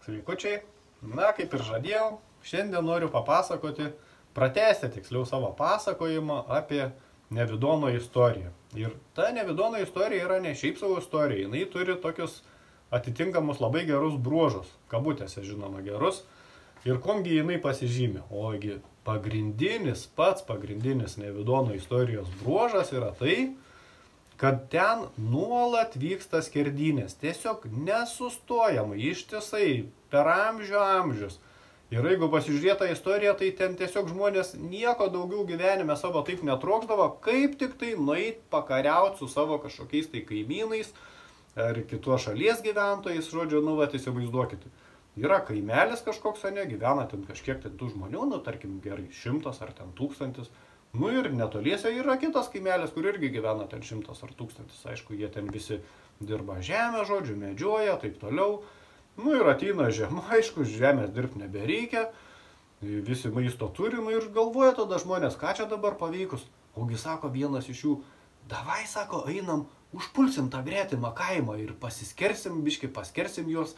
Sveikučiai, na kaip ir žadėjau, šiandien noriu papasakoti, pratęsti tiksliau savo pasakojimą apie Nevidono istoriją. Ir ta Nevidono istorija yra ne šiaip savo istorija, jinai turi tokius atitinkamus labai gerus bruožus, kabutėse žinoma gerus. Ir komgi jinai pasižymė, ogi pats pagrindinis Nevidono istorijos bruožas yra tai, kad ten nuolat vyksta skerdynės, tiesiog nesustojamai, ištisai, per amžius. Ir jeigu pasižiūrėta istorija, tai ten tiesiog žmonės nieko daugiau gyvenime savo taip netrokšdavo, kaip tik tai nueit pakariauti su savo kažkokiais tai kaimynais ar kitos šalies gyventojais, žodžiu, nu vat įsivaizduokit. Yra kaimelis kažkoks, ne, gyvena ten kažkiek ten tų žmonių, nu tarkim gerai 100 ar ten 1000. Nu ir netoliese yra kitas kaimelis, kur irgi gyvena ten 100 ar 1000. Aišku, jie ten visi dirba žemę, žodžiu, medžioja, taip toliau. Nu ir ateina žiema, aišku, žemės dirbti nebereikia, visi maisto turi, nu ir galvoja tada žmonės, ką čia dabar paveikus. Ogi sako vienas iš jų, davai, sako, einam, užpulsim tą gretimą kaimą ir pasiskersim, biški paskersim juos,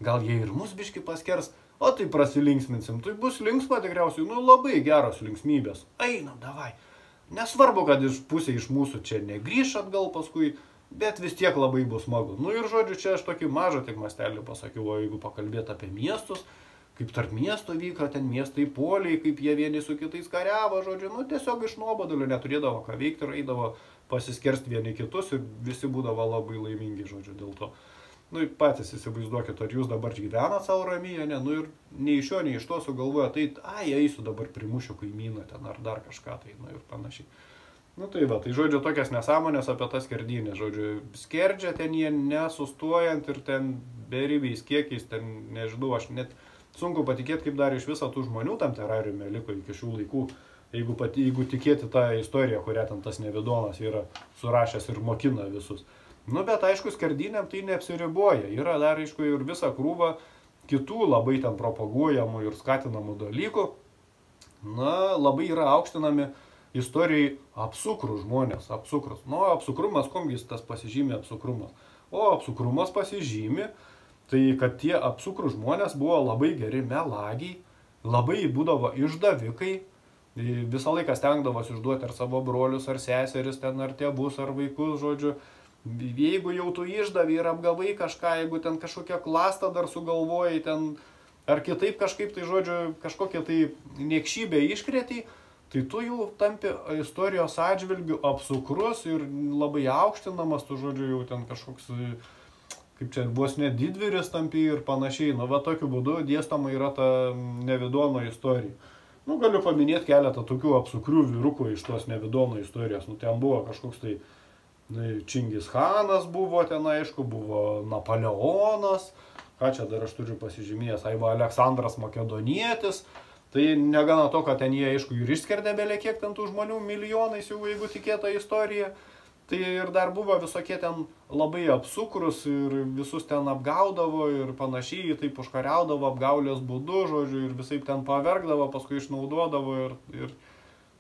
gal jie ir mus biški paskers, o tai prasilinksminsim, tai bus linksma tikriausiai, nu labai geros linksmybės, einam, davai. Nesvarbu, kad pusė iš mūsų čia negrįš atgal paskui, bet vis tiek labai bus smagu. Nu ir žodžiu, čia aš tokį mažą tik mastelį pasakiau, o jeigu pakalbėti apie miestus, kaip tarp miesto vyko, ten miestai poliai, kaip jie vieni su kitais kariavo, žodžiu, nu tiesiog iš nuobodulio neturėdavo ką veikti ir eidavo pasiskersti vieni kitus ir visi būdavo labai laimingi, žodžiu, dėl to. Nu patys įsivaizduokit, ar jūs dabar gyvenat savo ramiai, ne, nu ir nei iš jo, nei iš to sugalvoja, tai eisiu dabar primušiu kaimyną ten ar dar kažką tai, nu ir panašiai. Nu tai va, tai žodžiu, tokias nesąmonės apie tas skerdynės, žodžiu, skerdžia ten jie nesustojant ir ten beribiais kiekiais, ten nežinau, aš net sunku patikėti, kaip dar iš viso tų žmonių tam terariume liko iki šių laikų, jeigu tikėti tą istoriją, kurią ten tas Nevidonas yra surašęs ir mokina visus. Nu bet aišku, skerdynėm tai neapsiriboja, yra dar aišku ir visa krūva kitų labai ten propaguojamų ir skatinamų dalykų, na labai yra aukštinami istorijai apsukrų žmonės, apsukrus. Nu, apsukrumas, komgis tas pasižymė apsukrumas. O apsukrumas pasižymė, tai kad tie apsukrų žmonės buvo labai geri melagiai, labai būdavo išdavikai, visą laiką stengdavosi išduoti ar savo brolius, ar seseris, ten, ar tėvus, ar vaikus, žodžiu. Jeigu jau tu išdavai ir apgavai kažką, jeigu ten kažkokią klastą dar sugalvojai, ten, ar kitaip kažkaip tai, žodžiu, kažkokią tai niekšybę iškrėtei, tai tu jau tampi istorijos atžvilgių apsukrus ir labai aukštinamas, tu žodžiu jau ten kažkoks, kaip čia, vos net didvyris tampi ir panašiai. Nu, va tokiu būdu dėstoma yra ta Nevidono istorija. Nu, galiu paminėti keletą tokių apsukrių vyrukų iš tos Nevidono istorijos. Nu, ten buvo kažkoks tai Čingis Chanas buvo ten, aišku, buvo Napoleonas, ką čia dar aš turiu pasižymėjęs, va Aleksandras Makedonietis. Tai negana to, kad ten jie, aišku, ir išskerdė belė kiek ten tų žmonių milijonais, jau jeigu tikėta istorija, tai ir dar buvo visokie ten labai apsukrus ir visus ten apgaudavo ir panašiai, taip užkariaudavo apgaulės būdu, žodžiu, ir visai ten pavergdavo, paskui išnaudodavo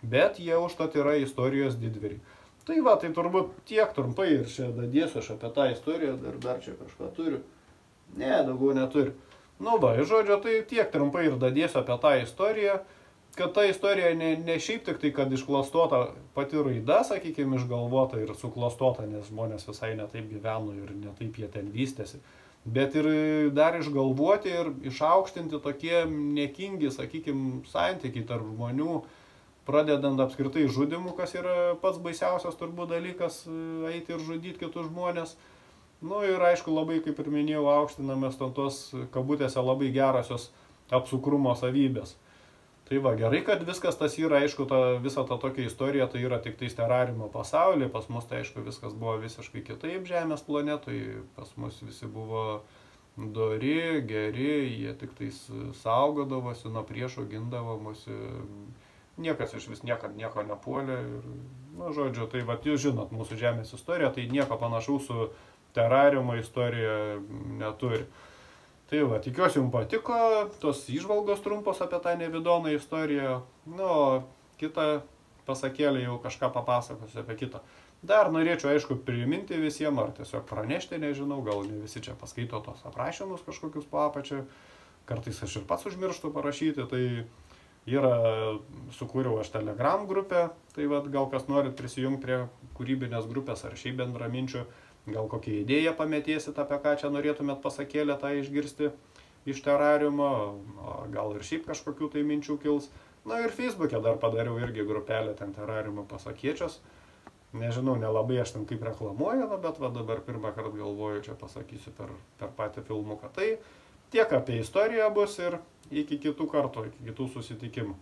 bet jie užtat yra istorijos didvyriai. Tai va, tai turbūt tiek trumpai ir čia dadėsiu aš apie tą istoriją, dar čia kažką turiu. Ne, daugiau neturiu. Nu va, žodžiu, tai tiek trumpai ir dadėsiu apie tą istoriją, kad ta istorija ne šiaip tik tai, kad išklastota pati raida, sakykime, išgalvota ir suklastota, nes žmonės visai netaip gyveno ir netaip jie ten vystėsi, bet ir dar išgalvoti ir išaukštinti tokie niekingi, sakykime, santykiai tarp žmonių, pradedant apskritai žudimu, kas yra pats baisiausias turbūt dalykas, eiti ir žudyti kitus žmonės. Nu ir aišku, labai, kaip ir minėjau, aukštinamės tos kabutėse labai gerosios apsukrumo savybės. Tai va, gerai, kad viskas tas yra, aišku, visa ta tokia istorija, tai yra tik tais terariumo pasaulyje, pas mus tai aišku viskas buvo visiškai kitaip Žemės planetoje, pas mus visi buvo dori, geri, jie tik tais saugodavosi, nuo priešo gindavosi, niekas iš vis niekad nieko nepuolė. Nu, žodžiu, tai va, jūs žinot mūsų Žemės istoriją, tai nieko panašaus su terariumo istorija neturi. Tai va, tikiuosi jums patiko tos įžvalgos trumpos apie tą Nevidono istoriją. Nu, kitą pasakėlį jau kažką papasakosiu apie kitą. Dar norėčiau, aišku, priminti visiems, ar tiesiog pranešti, nežinau, gal ne visi čia paskaito tos aprašymus kažkokius po apačią. Kartais aš ir pats užmirštu parašyti, tai yra, sukūriau aš Telegram grupę, tai vat, gal kas norit prisijungti prie kūrybinės grupės ar šiaip bendraminčių, gal kokią idėją pametėsit, apie ką čia norėtumėt pasakėlę tą išgirsti iš terariumo, gal ir šiaip kažkokių tai minčių kils. Na ir Facebook'e dar padariau irgi grupelę ten terariumo pasakėčios. Nežinau, nelabai aš ten kaip reklamuoju, bet va dabar pirmą kartą galvoju, čia pasakysiu per patį filmuką. Tai tiek apie istoriją bus ir iki kitų kartų, iki kitų susitikimų.